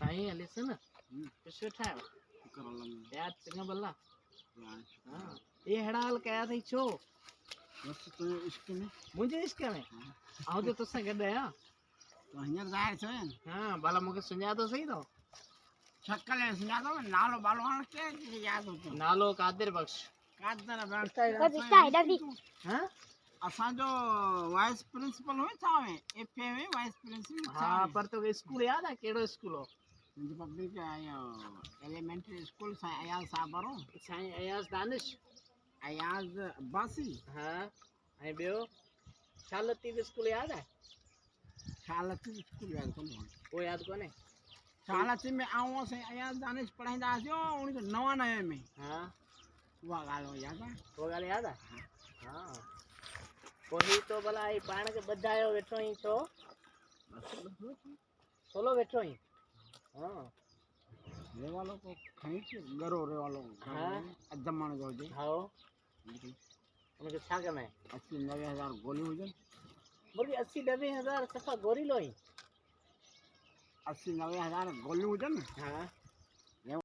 Sai listen कुछ बैठा है यार चंगा बल्ला हां ये हड़ाल कया थई छो बस तो इश्क में मुझे इसके में आओ जो तुसा गड आया तो हियर जाए छो हां भला मुके सुञा तो सही तो शक्ल है सुना दो नालो बालो हां के याद हो नालो कादिर बख्श कादर हां असा जो वाइस प्रिंसिपल हो छावे एफए में वाइस प्रिंसिपल हां पर तो स्कूल याद है केड़ो स्कूल हो मुझे पब्लिक आयो एलिमेंट्री स्कूल सा अयाज साबरो साईं अयाज दानिश अयाज अब्बासी हां ऐ बियो शालती स्कूल याद है शालती स्कूल याद कोन वो याद कोने शालती में आऊं से अयाज दानिश पढ़ाईंदा जो 1999 में हां वो गालो याद है वो गाल याद है हां कोई तो भला आई पाण के बधायो वेठो ही छो सोलो वेठो ही हां रे वालों को कहीं से गरो रे वालों हां अजमण जो जे हां उनके छा में 80-90 गोली हुजन बोली 80-90 सफा गोरी लोई 80-90 गोली हुजन हां